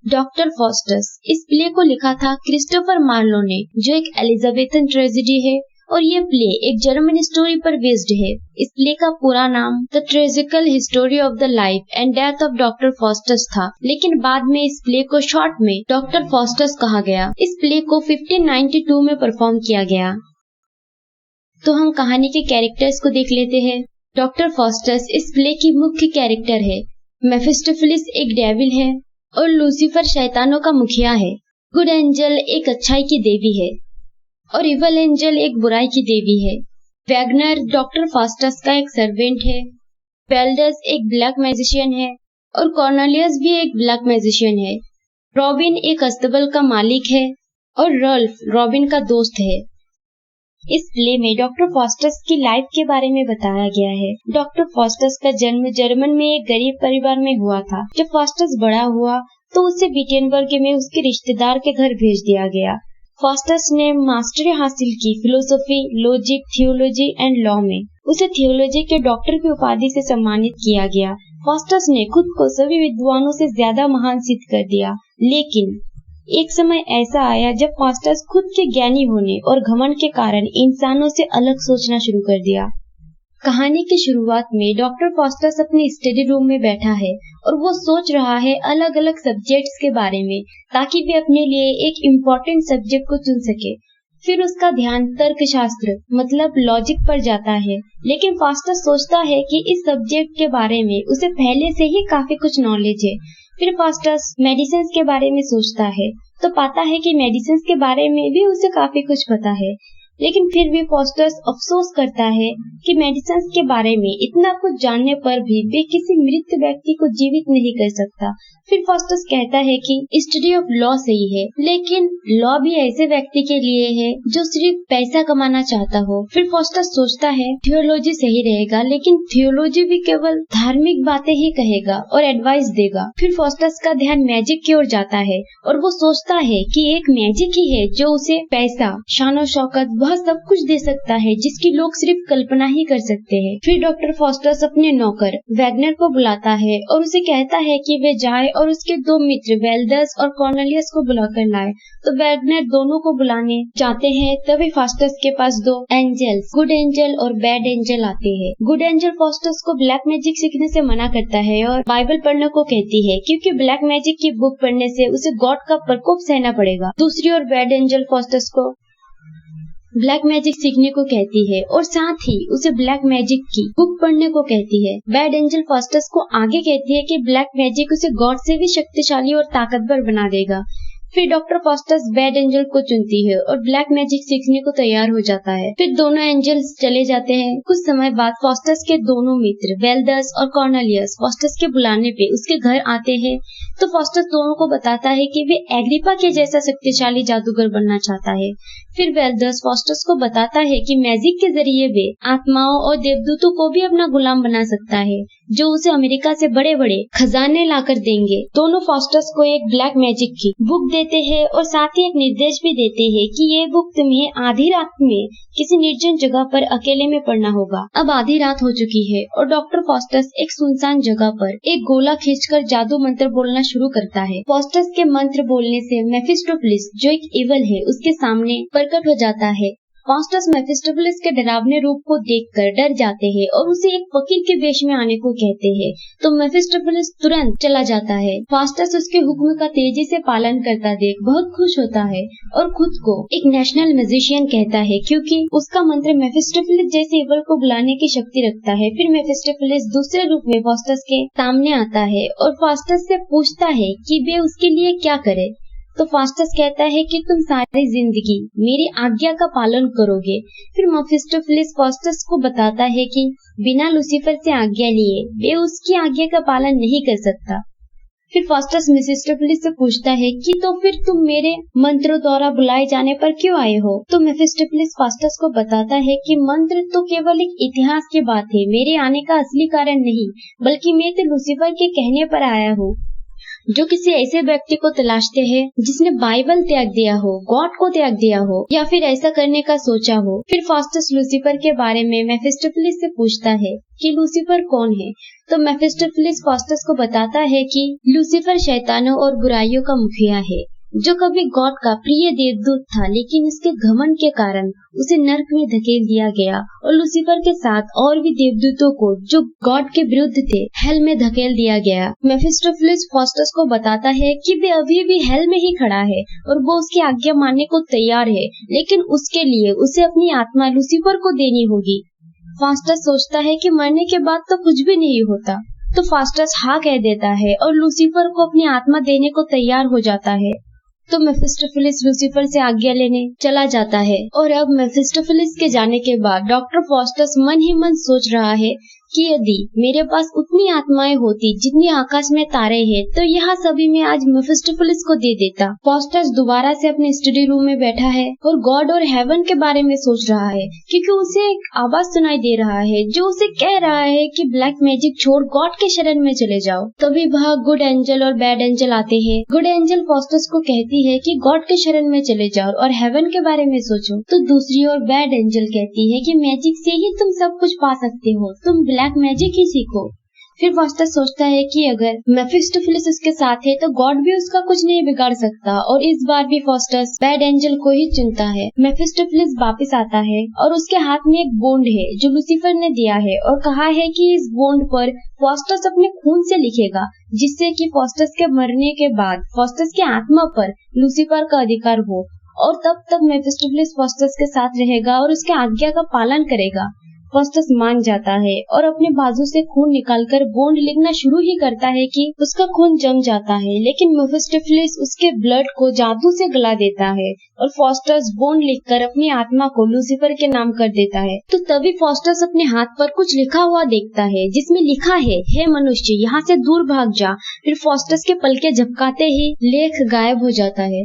Doctor Faustus इस play को लिखा था क्रिस्टोफर मार्लो ने, जो एक एलिजाबेथन ट्रेजेडी है और ये प्ले एक जर्मन स्टोरी पर बेस्ड है। इस प्ले का पूरा नाम the tragical history of the life and death of doctor Faustus था, लेकिन बाद में इस प्ले को शॉर्ट में डॉक्टर फॉस्टस कहा गया। इस प्ले को 1592 में परफॉर्म किया गया। तो हम कहानी के कैरेक्टर्स को देख लेते हैं। डॉक्टर फॉस्टस इस प्ले की मुख्य कैरेक्टर है। मेफिस्टोफेलिस एक डेविल है और लूसीफर शैतानों का मुखिया है। गुड एंजल एक अच्छाई की देवी है और इवल एंजल एक बुराई की देवी है। वैगनर डॉक्टर फॉस्टस का एक सर्वेंट है। वेल्डस एक ब्लैक मैजिशियन है और कॉर्नेलियस भी एक ब्लैक मैजिशियन है। रॉबिन एक अस्तबल का मालिक है और रल्फ रॉबिन का दोस्त है। इस प्ले में डॉक्टर फॉस्टस की लाइफ के बारे में बताया गया है। डॉक्टर फॉस्टस का जन्म जर्मन में एक गरीब परिवार में हुआ था। जब फॉस्टस बड़ा हुआ तो उसे विटेनबर्ग में उसके रिश्तेदार के घर भेज दिया गया। फॉस्टस ने मास्टरी हासिल की philosophy, logic, theology and law में। उसे थियोलॉजी के डॉक्टर की उपाधि से सम्मानित किया गया। फॉस्टस ने खुद को सभी विद्वानों से ज्यादा महान सिद्ध कर दिया, लेकिन एक समय ऐसा आया जब फॉस्टस खुद के ज्ञानी होने और घमंड के कारण इंसानों से अलग सोचना शुरू कर दिया। कहानी की शुरुआत में डॉक्टर फॉस्टस अपने स्टडी रूम में बैठा है और वो सोच रहा है अलग अलग सब्जेक्ट्स के बारे में, ताकि वे अपने लिए एक इम्पोर्टेंट सब्जेक्ट को चुन सके। फिर उसका ध्यान तर्कशास्त्र मतलब लॉजिक पर जाता है, लेकिन फॉस्टस सोचता है कि इस सब्जेक्ट के बारे में उसे पहले से ही काफी कुछ नॉलेज है। फिर फॉस्टस मेडिसिन के बारे में सोचता है तो पाता है कि मेडिसिन के बारे में भी उसे काफी कुछ पता है, लेकिन फिर भी फॉस्टस अफसोस करता है कि मेडिसिन के बारे में इतना कुछ जानने पर भी वे किसी मृत व्यक्ति को जीवित नहीं कर सकता। फिर फॉस्टस कहता है कि स्टडी ऑफ लॉ सही है, लेकिन लॉ भी ऐसे व्यक्ति के लिए है जो सिर्फ पैसा कमाना चाहता हो। फिर फॉस्टस सोचता है थियोलॉजी सही रहेगा, लेकिन थियोलॉजी भी केवल धार्मिक बातें ही कहेगा और एडवाइस देगा। फिर फॉस्टस का ध्यान मैजिक की ओर जाता है और वो सोचता है कि एक मैजिक ही है जो उसे पैसा, शानो शौकत, वह सब कुछ दे सकता है जिसकी लोग सिर्फ कल्पना ही कर सकते हैं। फिर डॉक्टर फॉस्टस अपने नौकर वैगनर को बुलाता है और उसे कहता है कि वे जाए और उसके दो मित्र वेल्डस और कॉर्नेलियस को बुलाकर लाए। तो वैगनर दोनों को बुलाने जाते हैं, तभी फॉस्टस के पास दो एंजल्स, गुड एंजल और बैड एंजल आते हैं। गुड एंजल फॉस्टस को ब्लैक मैजिक सीखने से मना करता है और बाइबल पढ़ने को कहती है, क्योंकि ब्लैक मैजिक की बुक पढ़ने से उसे गॉड का प्रकोप सहना पड़ेगा। दूसरी ओर बैड एंजल फॉस्टस को ब्लैक मैजिक सीखने को कहती है और साथ ही उसे ब्लैक मैजिक की बुक पढ़ने को कहती है। बैड एंजल फॉस्टस को आगे कहती है कि ब्लैक मैजिक उसे गॉड से भी शक्तिशाली और ताकतवर बना देगा। फिर डॉक्टर फॉस्टस बैड एंजल को चुनती है और ब्लैक मैजिक सीखने को तैयार हो जाता है। फिर दोनों एंजल्स चले जाते हैं। कुछ समय बाद फॉस्टस के दोनों मित्र वेल्डस और कॉर्नेलियस फॉस्टस के बुलाने पे उसके घर आते हैं। तो फॉस्टस दोनों को बताता है कि वे एग्रिपा के जैसा शक्तिशाली जादूगर बनना चाहता है। फिर वेल्डस फॉस्टस को बताता है कि मैजिक के जरिए वे आत्माओं और देवदूतों को भी अपना गुलाम बना सकता है, जो उसे अमेरिका से बड़े बड़े खजाने लाकर देंगे। दोनों फॉस्टस को एक ब्लैक मैजिक की बुक देते हैं और साथ ही एक निर्देश भी देते हैं कि ये बुक तुम्हें आधी रात में किसी निर्जन जगह पर अकेले में पढ़ना होगा। अब आधी रात हो चुकी है और डॉक्टर फॉस्टस एक सुनसान जगह पर एक गोला खींचकर जादू मंत्र बोलना शुरू करता है। फॉस्टस के मंत्र बोलने से मेफिस्टोफेलिस, जो एक इवल है, उसके सामने प्रकट हो जाता है। फॉस्टस मेफिस्टोफेलिस के डरावने रूप को देखकर डर जाते हैं और उसे एक वकील के वेश में आने को कहते हैं। तो मेफिस्टोफेलिस तुरंत चला जाता है। फॉस्टस उसके हुक्म का तेजी से पालन करता देख बहुत खुश होता है और खुद को एक नेशनल मैजिशियन कहता है, क्योंकि उसका मंत्र मेफिस्टोफेलिस जैसे इवल को बुलाने की शक्ति रखता है। फिर मेफिस्टोफेलिस दूसरे रूप में फॉस्टस के सामने आता है और फॉस्टस से पूछता है कि वे उसके लिए क्या करे। तो फॉस्टस कहता है कि तुम सारी जिंदगी मेरी आज्ञा का पालन करोगे। फिर मेफिस्टोफेलिस फॉस्टस को बताता है कि बिना लूसीफर से आज्ञा लिए वे उसकी आज्ञा का पालन नहीं कर सकता। फिर फॉस्टस मेफिस्टोफेलिस से पूछता है कि तो फिर तुम मेरे मंत्रों द्वारा बुलाए जाने पर क्यों आए हो। तो मेफिस्टोफेलिस फॉस्टस को बताता है कि मंत्र तो केवल एक इतिहास की बात है, मेरे आने का असली कारण नहीं, बल्कि मैं तो लूसीफर के कहने पर आया हूँ। जो किसी ऐसे व्यक्ति को तलाशते हैं जिसने बाइबल त्याग दिया हो, गॉड को त्याग दिया हो या फिर ऐसा करने का सोचा हो। फिर फास्टस लूसीफर के बारे में मेफिस्टोफेलिस से पूछता है कि लूसीफर कौन है। तो मेफिस्टोफेलिस फास्टस को बताता है कि लूसीफर शैतानों और बुराइयों का मुखिया है, जो कभी गॉड का प्रिय देवदूत था, लेकिन उसके घमंड के कारण उसे नर्क में धकेल दिया गया और लूसीफर के साथ और भी देवदूतों को जो गॉड के विरुद्ध थे हेल में धकेल दिया गया। मेफिस्टोफेलिस फास्टस को बताता है कि वे अभी भी हेल में ही खड़ा है और वो उसकी आज्ञा मानने को तैयार है, लेकिन उसके लिए उसे अपनी आत्मा लूसीफर को देनी होगी। फास्टस सोचता है कि मरने के बाद तो कुछ भी नहीं होता, तो फास्टस हाँ कह देता है और लूसीफर को अपनी आत्मा देने को तैयार हो जाता है। तो मेफिस्टोफेलिस लूसीफर से आज्ञा लेने चला जाता है और अब मेफिस्टोफेलिस के जाने के बाद डॉक्टर फास्टस मन ही मन सोच रहा है कि यदि मेरे पास उतनी आत्माएं होती जितनी आकाश में तारे हैं, तो यहाँ सभी मैं आज मेफिस्टोफेलिस को दे देता। फास्टस दोबारा से अपने स्टडी रूम में बैठा है और गॉड और हेवन के बारे में सोच रहा है, क्योंकि उसे एक आवाज सुनाई दे रहा है जो उसे कह रहा है कि ब्लैक मैजिक छोड़ गॉड के शरण में चले जाओ। तभी वह गुड एंजल और बैड एंजल आते हैं। गुड एंजल फास्टस को कहती है कि गॉड के शरण में चले जाओ और हेवन के बारे में सोचो, तो दूसरी ओर बैड एंजल कहती है कि मैजिक से ही तुम सब कुछ पा सकते हो, तुम ब्लैक मैजिक ही सीखो। फिर फास्टस सोचता है कि अगर मेफिस्टोफेलिस उसके साथ है तो गॉड भी उसका कुछ नहीं बिगाड़ सकता, और इस बार भी फास्टस बैड एंजल को ही चुनता है। मेफिस्टोफेलिस वापस आता है और उसके हाथ में एक बोंड है जो लूसीफर ने दिया है और कहा है कि इस बोंड पर फास्टस अपने खून से लिखेगा, जिससे कि फास्टस के मरने के बाद फास्टस की आत्मा पर लूसीफर का अधिकार हो, और तब तक मेफिस्टोफेलिस फास्टस के साथ रहेगा और उसके आज्ञा का पालन करेगा। फास्टस मान जाता है और अपने बाजू से खून निकालकर बोंड लिखना शुरू ही करता है कि उसका खून जम जाता है, लेकिन मेफिस्टोफेलिस उसके ब्लड को जादू से गला देता है और फास्टस बोंड लिखकर अपनी आत्मा को लूसीफर के नाम कर देता है। तो तभी फास्टस अपने हाथ पर कुछ लिखा हुआ देखता है जिसमें लिखा है, हे मनुष्य, यहाँ से दूर भाग जा। फिर फास्टस के पलके झपकाते ही लेख गायब हो जाता है।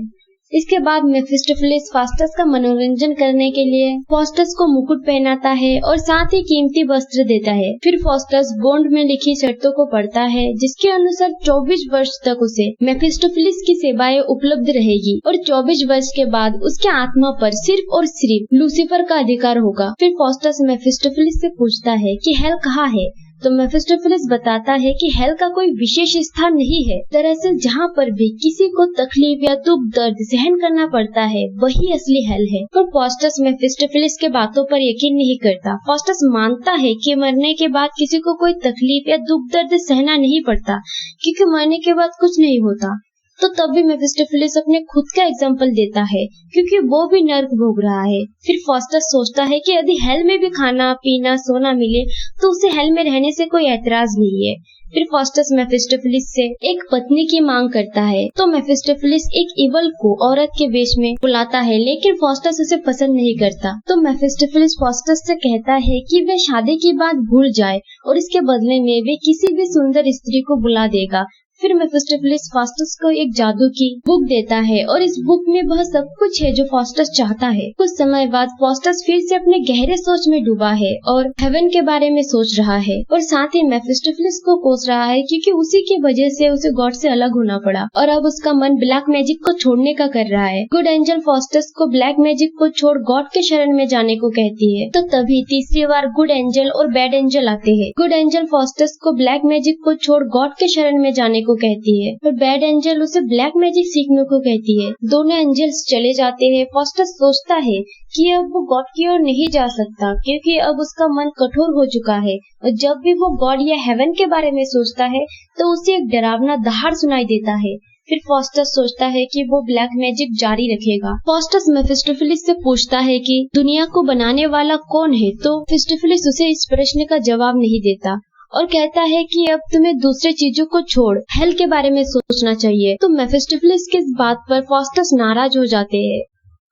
इसके बाद मेफिस्टोफेलिस फास्टस का मनोरंजन करने के लिए फास्टस को मुकुट पहनाता है और साथ ही कीमती वस्त्र देता है। फिर फास्टस बॉन्ड में लिखी शर्तों को पढ़ता है, जिसके अनुसार 24 वर्ष तक उसे मेफिस्टोफेलिस की सेवाएं उपलब्ध रहेगी और 24 वर्ष के बाद उसके आत्मा पर सिर्फ और सिर्फ लूसीफर का अधिकार होगा। फिर फास्टस मेफिस्टोफेलिस से पूछता है कि हेल कहाँ है, तो मेफिस्टोफेलिस बताता है कि हेल का कोई विशेष स्थान नहीं है। दरअसल जहाँ पर भी किसी को तकलीफ या दुख दर्द सहन करना पड़ता है, वही असली हेल है। पर फास्टस मेफिस्टोफेलिस के बातों पर यकीन नहीं करता। फास्टस मानता है कि मरने के बाद किसी को कोई तकलीफ या दुख दर्द सहना नहीं पड़ता, क्योंकि मरने के बाद कुछ नहीं होता। तो तब भी मेफिस्टोफेलिस अपने खुद का एग्जाम्पल देता है, क्योंकि वो भी नर्क भोग रहा है। फिर फास्टस सोचता है कि यदि हेल में भी खाना पीना सोना मिले तो उसे हेल में रहने से कोई ऐतराज नहीं है। फिर फास्टस मेफिस्टोफेलिस से एक पत्नी की मांग करता है, तो मेफिस्टोफेलिस एक इवल को औरत के वेश में बुलाता है, लेकिन फास्टस उसे पसंद नहीं करता। तो मेफिस्टोफेलिस फास्टस से कहता है कि वे शादी की बात भूल जाए और इसके बदले में वे किसी भी सुंदर स्त्री को बुला देगा। फिर मेफिस्टोफेलिस फास्टस को एक जादू की बुक देता है और इस बुक में वह सब कुछ है जो फास्टस चाहता है। कुछ समय बाद फास्टस फिर से अपने गहरे सोच में डूबा है और हेवन के बारे में सोच रहा है और साथ ही मेफिस्टोफेलिस को कोस रहा है, क्योंकि उसी की वजह से उसे गॉड से अलग होना पड़ा और अब उसका मन ब्लैक मैजिक को छोड़ने का कर रहा है। गुड एंजल फास्टस को ब्लैक मैजिक को छोड़ गॉड के शरण में जाने को कहती है। तो तभी तीसरी बार गुड एंजल और बैड एंजल आते हैं। गुड एंजल फास्टस को ब्लैक मैजिक को छोड़ गॉड के शरण में जाने को कहती है और बैड एंजल उसे ब्लैक मैजिक सीखने को कहती है। दोनों एंजल्स चले जाते हैं। फास्टस सोचता है कि अब वो गॉड की ओर नहीं जा सकता, क्योंकि अब उसका मन कठोर हो चुका है और जब भी वो गॉड या हेवन के बारे में सोचता है तो उसे एक डरावना दहाड़ सुनाई देता है। फिर फास्टस सोचता है कि वो ब्लैक मैजिक जारी रखेगा। फास्टस मेफिस्टोफेलिस से पूछता है कि दुनिया को बनाने वाला कौन है, तो मेफिस्टोफेलिस उसे इस प्रश्न का जवाब नहीं देता और कहता है कि अब तुम्हें दूसरे चीजों को छोड़ हेल के बारे में सोचना चाहिए। तो मेफिस्टोफेलिस की इस बात पर फास्टस नाराज हो जाते हैं।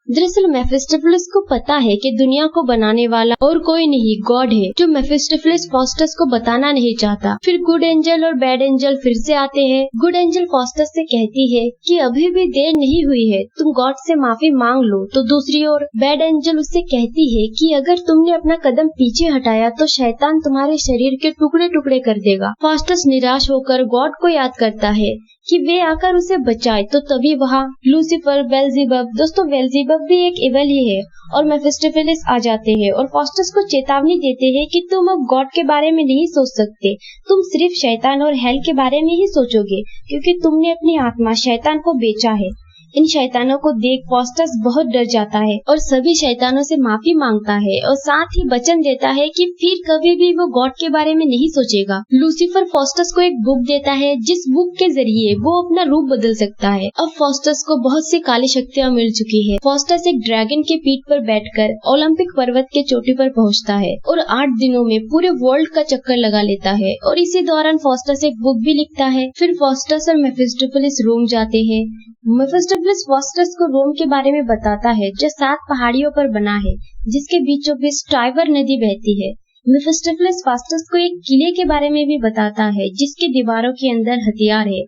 दरअसल मेफिस्टोफेलिस को पता है कि दुनिया को बनाने वाला और कोई नहीं गॉड है, जो मेफिस्टोफेलिस फास्टस को बताना नहीं चाहता। फिर गुड एंजल और बैड एंजल फिर से आते हैं। गुड एंजल फास्टस से कहती है कि अभी भी देर नहीं हुई है, तुम गॉड से माफी मांग लो। तो दूसरी ओर बैड एंजल उससे कहती है कि अगर तुमने अपना कदम पीछे हटाया तो शैतान तुम्हारे शरीर के टुकड़े टुकड़े कर देगा। फास्टस निराश होकर गॉड को याद करता है कि वे आकर उसे बचाए, तो तभी वहाँ लूसीफर, बेल्जेबब, दोस्तों बेल्जेबब भी एक इवल ही है, और मेफिस्टोफेलिस आ जाते हैं और फास्टस को चेतावनी देते हैं कि तुम अब गॉड के बारे में नहीं सोच सकते, तुम सिर्फ शैतान और हेल के बारे में ही सोचोगे, क्योंकि तुमने अपनी आत्मा शैतान को बेचा है। इन शैतानों को देख फास्टस बहुत डर जाता है और सभी शैतानों से माफी मांगता है और साथ ही वचन देता है कि फिर कभी भी वो गॉड के बारे में नहीं सोचेगा। लूसीफर फास्टस को एक बुक देता है जिस बुक के जरिए वो अपना रूप बदल सकता है। अब फास्टस को बहुत सी काली शक्तियाँ मिल चुकी है। फास्टस एक ड्रैगन के पीठ पर बैठकर ओलंपिक पर्वत के चोटी पर पहुँचता है और 8 दिनों में पूरे वर्ल्ड का चक्कर लगा लेता है और इसी दौरान फास्टस एक बुक भी लिखता है। फिर फास्टस और मेफिस्टोफेलिस रोम जाते हैं। मेफिस्टोफेलिस फास्टस को रोम के बारे में बताता है जो 7 पहाड़ियों पर बना है, जिसके बीचों बीच टाइबर नदी बहती है। मेफिस्टोफेलिस फास्टस को एक किले के बारे में भी बताता है जिसके दीवारों के अंदर हथियार है।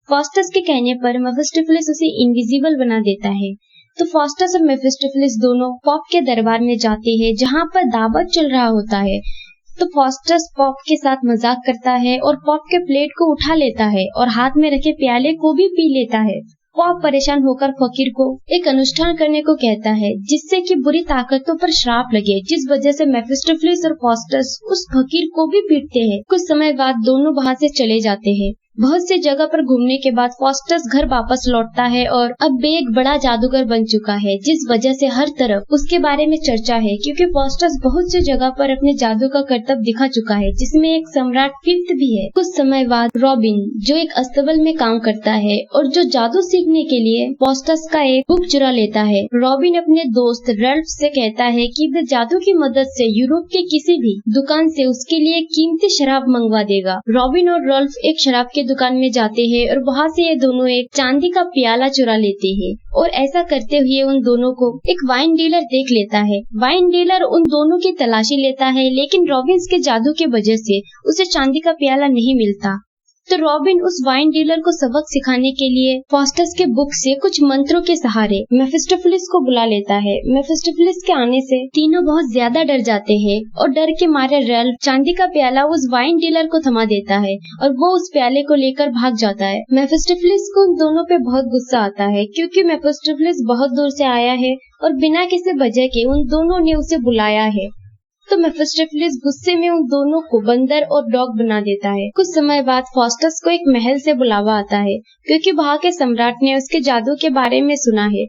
फास्टस के कहने पर मेफिस्टोफेलिस उसे इनविजिबल बना देता है। तो फास्टस और मेफिस्टोफेलिस दोनों पॉप के दरबार में जाते हैं जहाँ पर दावत चल रहा होता है। तो फास्टस पॉप के साथ मजाक करता है और पॉप के प्लेट को उठा लेता है और हाथ में रखे प्याले को भी पी लेता है। पॉप परेशान होकर फकीर को एक अनुष्ठान करने को कहता है जिससे कि बुरी ताकतों पर श्राप लगे, जिस वजह से मेफिस्टोफेलिस और फास्टस उस फकीर को भी पीटते हैं। कुछ समय बाद दोनों वहाँ से चले जाते हैं। बहुत सी जगह पर घूमने के बाद फास्टस घर वापस लौटता है और अब वे एक बड़ा जादूगर बन चुका है, जिस वजह से हर तरफ उसके बारे में चर्चा है, क्योंकि फास्टस बहुत सी जगह पर अपने जादू का करतब दिखा चुका है, जिसमें एक सम्राट फिफ्थ भी है। कुछ समय बाद रॉबिन, जो एक अस्तबल में काम करता है और जो जादू सीखने के लिए फास्टस का एक बुक चुरा लेता है, रॉबिन अपने दोस्त रल्फ से कहता है कि वे जादू की मदद से यूरोप के किसी भी दुकान से उसके लिए कीमती शराब मंगवा देगा। रॉबिन और रल्फ एक शराब के दुकान में जाते हैं और वहाँ से ये दोनों एक चांदी का प्याला चुरा लेते हैं और ऐसा करते हुए उन दोनों को एक वाइन डीलर देख लेता है। वाइन डीलर उन दोनों की तलाशी लेता है, लेकिन रॉबिन के जादू के वजह से उसे चांदी का प्याला नहीं मिलता। तो रॉबिन उस वाइन डीलर को सबक सिखाने के लिए फास्टस के बुक से कुछ मंत्रों के सहारे मेफिस्टोफेलिस को बुला लेता है। मेफिस्टोफेलिस के आने से तीनों बहुत ज्यादा डर जाते हैं और डर के मारे रल्फ चांदी का प्याला उस वाइन डीलर को थमा देता है और वो उस प्याले को लेकर भाग जाता है। मेफिस्टोफेलिस को उन दोनों पे बहुत गुस्सा आता है क्योंकि मेफिस्टोफेलिस बहुत दूर से आया है और बिना किसी वजह के उन दोनों ने उसे बुलाया है। तो मेफिस्टोफेलिस गुस्से में उन दोनों को बंदर और डॉग बना देता है। कुछ समय बाद फास्टस को एक महल से बुलावा आता है क्योंकि वहाँ के सम्राट ने उसके जादू के बारे में सुना है।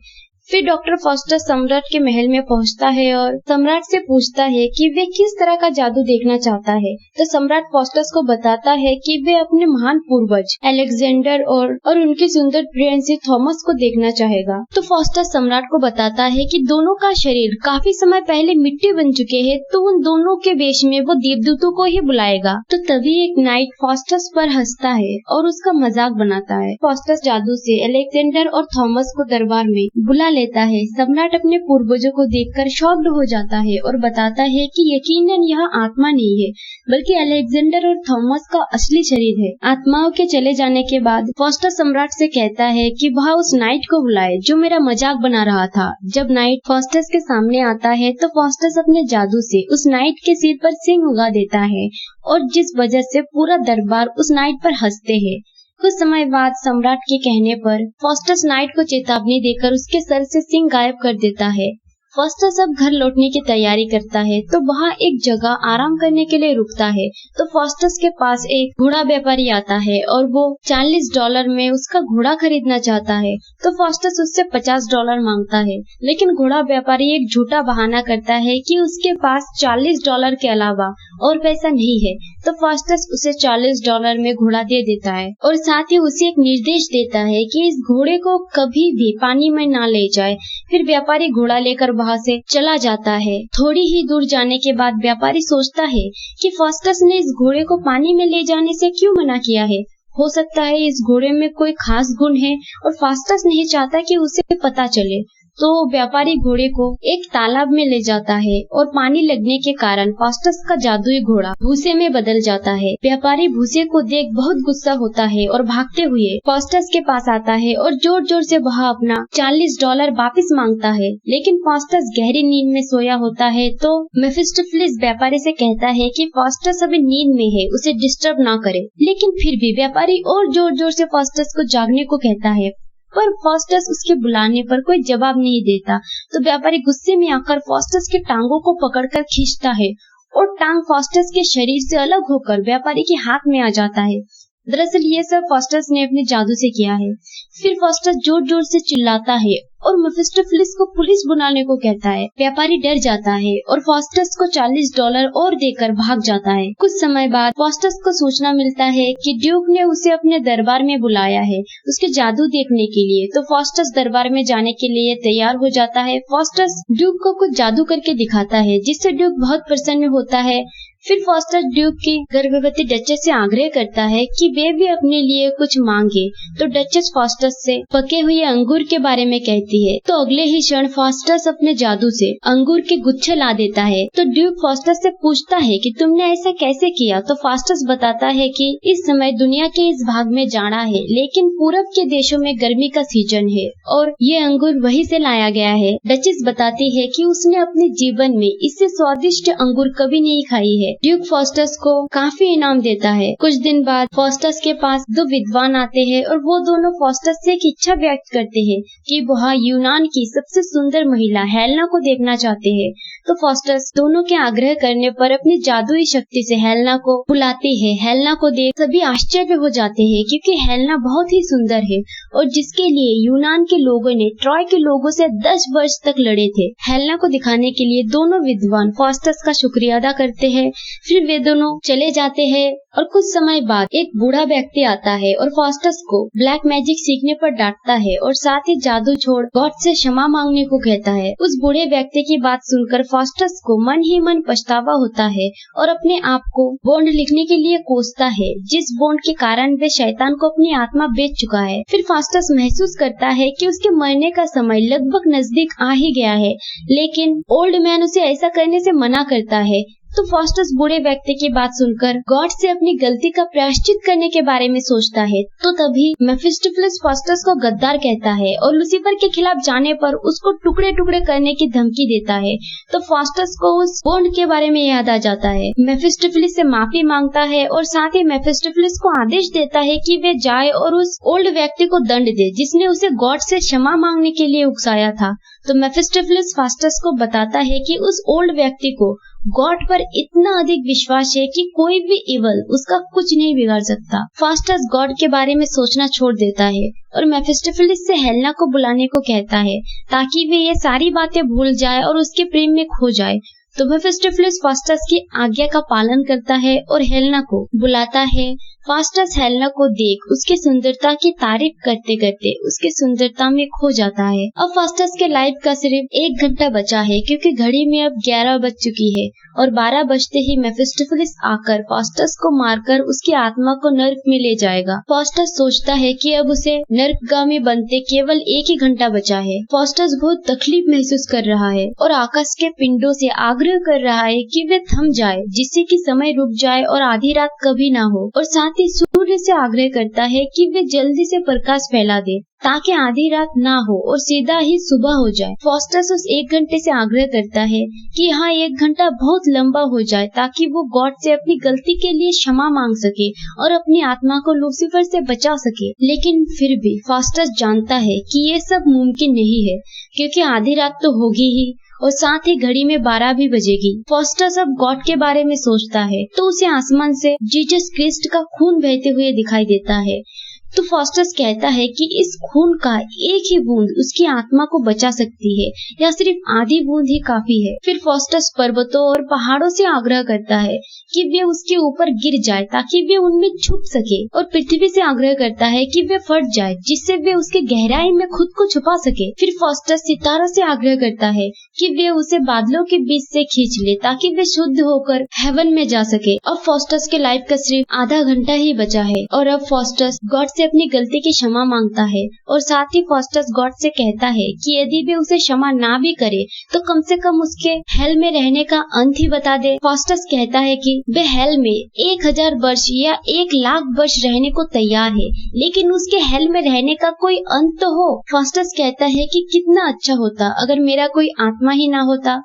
फिर डॉक्टर फास्टस सम्राट के महल में पहुंचता है और सम्राट से पूछता है कि वे किस तरह का जादू देखना चाहता है। तो सम्राट फास्टस को बताता है कि वे अपने महान पूर्वज अलेक्जेंडर और उनके सुंदर प्रिंस थॉमस को देखना चाहेगा। तो फास्टस सम्राट को बताता है कि दोनों का शरीर काफी समय पहले मिट्टी बन चुके हैं, तो उन दोनों के वेश में वो देवदूतों को ही बुलाएगा। तो तभी एक नाइट फास्टस पर हंसता है और उसका मजाक बनाता है। फास्टस जादू से अलेक्जेंडर और थॉमस को दरबार में बुला लेता है। सम्राट अपने पूर्वजों को देखकर शॉक्ड हो जाता है और बताता है कि यकीनन यह आत्मा नहीं है, बल्कि अलेक्जेंडर और थॉमस का असली शरीर है। आत्माओं के चले जाने के बाद फास्टस सम्राट से कहता है कि वह उस नाइट को बुलाए जो मेरा मजाक बना रहा था। जब नाइट फास्टस के सामने आता है तो फास्टस अपने जादू से उस नाइट के सिर पर सिंह उगा देता है और जिस वजह से पूरा दरबार उस नाइट पर हंसते हैं। कुछ समय बाद सम्राट के कहने पर फास्टस नाइट को चेतावनी देकर उसके सर से सिंह गायब कर देता है। फास्टस अब घर लौटने की तैयारी करता है तो वहाँ एक जगह आराम करने के लिए रुकता है। तो फास्टस के पास एक घोड़ा व्यापारी आता है और वो $40 में उसका घोड़ा खरीदना चाहता है। तो फास्टस उससे $50 मांगता है, लेकिन घोड़ा व्यापारी एक झूठा बहाना करता है कि उसके पास $40 के अलावा और पैसा नहीं है। तो फास्टस उसे $40 में घोड़ा दे देता है और साथ ही उसे एक निर्देश देता है कि इस घोड़े को कभी भी पानी में ना ले जाए। फिर व्यापारी घोड़ा लेकर वहाँ से चला जाता है। थोड़ी ही दूर जाने के बाद व्यापारी सोचता है कि फास्टस ने इस घोड़े को पानी में ले जाने से क्यों मना किया है। हो सकता है इस घोड़े में कोई खास गुण है और फास्टस नहीं चाहता कि उसे पता चले। तो व्यापारी घोड़े को एक तालाब में ले जाता है और पानी लगने के कारण फास्टस का जादुई घोड़ा भूसे में बदल जाता है। व्यापारी भूसे को देख बहुत गुस्सा होता है और भागते हुए फास्टस के पास आता है और जोर जोर से वह अपना $40 वापस मांगता है, लेकिन फास्टस गहरी नींद में सोया होता है। तो मेफिस्टोफेलिस व्यापारी से कहता है कि फास्टस अभी नींद में है, उसे डिस्टर्ब ना करे, लेकिन फिर भी व्यापारी और जोर जोर से फास्टस को जागने को कहता है, पर फास्टस उसके बुलाने पर कोई जवाब नहीं देता। तो व्यापारी गुस्से में आकर फास्टस के टांगों को पकड़कर खींचता है और टांग फास्टस के शरीर से अलग होकर व्यापारी के हाथ में आ जाता है। दरअसल ये सब फास्टस ने अपने जादू से किया है। फिर फास्टस जोर जोर से चिल्लाता है और मेफिस्टोफेलिस को पुलिस बुलाने को कहता है। व्यापारी डर जाता है और फास्टस को $40 और देकर भाग जाता है। कुछ समय बाद फास्टस को सूचना मिलता है कि ड्यूक ने उसे अपने दरबार में बुलाया है उसके जादू देखने के लिए। तो फास्टस दरबार में जाने के लिए तैयार हो जाता है। फास्टस ड्यूक को कुछ जादू करके दिखाता है जिससे ड्यूक बहुत प्रसन्न होता है। फिर फास्टस ड्यूक की गर्भवती डचेस से आग्रह करता है कि वे भी अपने लिए कुछ मांगे। तो डचेस फास्टस से पके हुए अंगूर के बारे में कहती है। तो अगले ही क्षण फास्टस अपने जादू से अंगूर के गुच्छे ला देता है। तो ड्यूक फास्टस से पूछता है कि तुमने ऐसा कैसे किया। तो फास्टस बताता है कि इस समय दुनिया के इस भाग में जाड़ा है, लेकिन पूरब के देशों में गर्मी का सीजन है और ये अंगूर वहीं से लाया गया है। डचेस बताती है कि उसने अपने जीवन में इससे स्वादिष्ट अंगूर कभी नहीं खाई है। ड्यूक फास्टस को काफी इनाम देता है। कुछ दिन बाद फास्टस के पास दो विद्वान आते हैं और वो दोनों फास्टस से एक इच्छा व्यक्त करते हैं कि वह यूनान की सबसे सुंदर महिला हेलेना को देखना चाहते हैं। तो फास्टस दोनों के आग्रह करने पर अपनी जादुई शक्ति से हेलेना को बुलाते हैं। हेलेना को देख सभी आश्चर्य हो जाते हैं क्योंकि हेलेना बहुत ही सुंदर है और जिसके लिए यूनान के लोगों ने ट्रॉय के लोगों से 10 वर्ष तक लड़े थे। हेलेना को दिखाने के लिए दोनों विद्वान फास्टस का शुक्रिया अदा करते हैं। फिर वे दोनों चले जाते हैं और कुछ समय बाद एक बूढ़ा व्यक्ति आता है और फास्टस को ब्लैक मैजिक सीखने पर डांटता है और साथ ही जादू छोड़ गॉड से क्षमा मांगने को कहता है। उस बूढ़े व्यक्ति की बात सुनकर फास्टस को मन ही मन पछतावा होता है और अपने आप को बॉन्ड लिखने के लिए कोसता है, जिस बॉन्ड के कारण वे शैतान को अपनी आत्मा बेच चुका है। फिर फास्टस महसूस करता है कि उसके मरने का समय लगभग नजदीक आ ही गया है, लेकिन ओल्ड मैन उसे ऐसा करने से मना करता है। तो फास्टस बूढ़े व्यक्ति की बात सुनकर गॉड से अपनी गलती का प्रायश्चित करने के बारे में सोचता है। तो तभी मेफिस्टोफेलिस फास्टस को गद्दार कहता है और लूसीफर के खिलाफ जाने पर उसको टुकड़े टुकड़े करने की धमकी देता है। तो फास्टस को उस बॉन्ड के बारे में याद आ जाता है। मेफिस्टोफेलिस से माफी मांगता है और साथ ही मेफिस्टोफेलिस को आदेश देता है कि वे जाए और उस ओल्ड व्यक्ति को दंड दे जिसने उसे गॉड से क्षमा मांगने के लिए उकसाया था। तो मेफिस्टोफेलिस फास्टस को बताता है कि उस ओल्ड व्यक्ति को गॉड पर इतना अधिक विश्वास है कि कोई भी इवल उसका कुछ नहीं बिगाड़ सकता। फास्टस गॉड के बारे में सोचना छोड़ देता है और मेफिस्टोफेलिस से हेलेना को बुलाने को कहता है ताकि वे ये सारी बातें भूल जाए और उसके प्रेम में खो जाए। तो मेफिस्टोफेलिस फास्टस की आज्ञा का पालन करता है और हेलेना को बुलाता है। फास्टस हेलेना को देख उसकी सुंदरता की तारीफ करते करते उसकी सुंदरता में खो जाता है। अब फास्टस के लाइफ का सिर्फ 1 घंटा बचा है क्योंकि घड़ी में अब 11 बज चुकी है और 12 बजते ही मेफिस्टोफेलिस आकर फास्टस को मारकर उसकी आत्मा को नर्क में ले जाएगा। फास्टस सोचता है कि अब उसे नर्कगामी बनते केवल 1 ही घंटा बचा है। फास्टस बहुत तकलीफ महसूस कर रहा है और आकाश के पिंडों से आग्रह कर रहा है कि वे थम जाए जिससे कि समय रुक जाए और आधी रात कभी ना हो, और साथ ही सूर्य से आग्रह करता है कि वे जल्दी से प्रकाश फैला दे ताकि आधी रात ना हो और सीधा ही सुबह हो जाए। फास्टस उस 1 घंटे से आग्रह करता है कि यहाँ 1 घंटा बहुत लंबा हो जाए ताकि वो गॉड से अपनी गलती के लिए क्षमा मांग सके और अपनी आत्मा को लूसीफर से बचा सके। लेकिन फिर भी फास्टस जानता है कि ये सब मुमकिन नहीं है क्योंकि आधी रात तो होगी ही और साथ ही घड़ी में 12 भी बजेगी। फास्टस अब गॉड के बारे में सोचता है तो उसे आसमान से जीसस क्रिस्ट का खून बहते हुए दिखाई देता है। तो फास्टस कहता है कि इस खून का एक ही बूंद उसकी आत्मा को बचा सकती है या सिर्फ आधी बूंद ही काफी है। फिर फास्टस पर्वतों और पहाड़ों से आग्रह करता है कि वे उसके ऊपर गिर जाए ताकि वे उनमें छुप सके, और पृथ्वी से आग्रह करता है कि वे फट जाए जिससे वे उसके गहराई में खुद को छुपा सके। फिर फास्टस सितारों से आग्रह करता है कि वे उसे बादलों के बीच से खींच ले ताकि वे शुद्ध होकर हेवन में जा सके। अब फास्टस के लाइफ का सिर्फ आधा घंटा ही बचा है और अब फास्टस गॉड से अपनी गलती की क्षमा मांगता है और साथ ही फॉस्टस गॉड से कहता है कि यदि वे उसे क्षमा ना भी करे तो कम से कम उसके हेल में रहने का अंत ही बता दे। फॉस्टस कहता है कि वे हेल में 1000 वर्ष या 1,00,000 वर्ष रहने को तैयार है, लेकिन उसके हेल में रहने का कोई अंत तो हो। फॉस्टस कहता है कि कितना अच्छा होता अगर मेरा कोई आत्मा ही ना होता,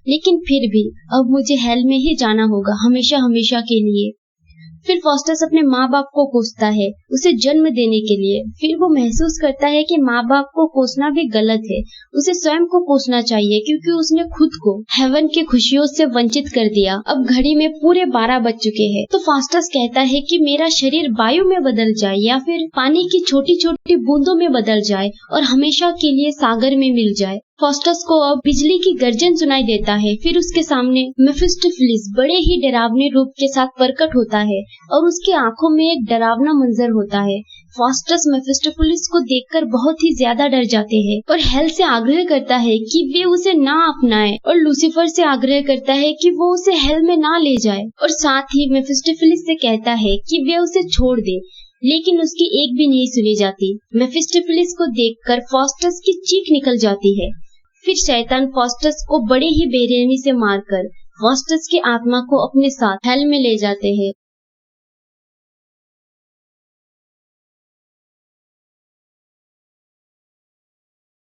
लेकिन फिर भी अब मुझे हेल में ही जाना होगा हमेशा हमेशा के लिए। फिर फॉस्टस अपने माँ बाप को कोसता है उसे जन्म देने के लिए। फिर वो महसूस करता है कि माँ बाप को कोसना भी गलत है, उसे स्वयं को कोसना चाहिए क्योंकि उसने खुद को हेवन की खुशियों से वंचित कर दिया। अब घड़ी में पूरे 12 बज चुके हैं, तो फॉस्टस कहता है कि मेरा शरीर वायु में बदल जाए या फिर पानी की छोटी छोटी बूंदों में बदल जाए और हमेशा के लिए सागर में मिल जाए। फॉस्टस को अब बिजली की गर्जन सुनाई देता है। फिर उसके सामने मेफिस्टोफेलिस बड़े ही डरावने रूप के साथ प्रकट होता है और उसकी आंखों में एक डरावना मंजर होता है। फॉस्टस मेफिस्टोफेलिस को देखकर बहुत ही ज्यादा डर जाते हैं और हेल से आग्रह करता है कि वे उसे ना अपनाए और लूसीफर से आग्रह करता है कि वो उसे हेल में ना ले जाए और साथ ही मेफिस्टोफेलिस से कहता है कि वे उसे छोड़ दे, लेकिन उसकी एक भी नहीं सुनी जाती। मेफिस्टोफेलिस को देखकर फॉस्टस की चीख निकल जाती है। फिर शैतान फॉस्टस को बड़े ही बेरहमी से मारकर फॉस्टस की आत्मा को अपने साथ हेल में ले जाते हैं।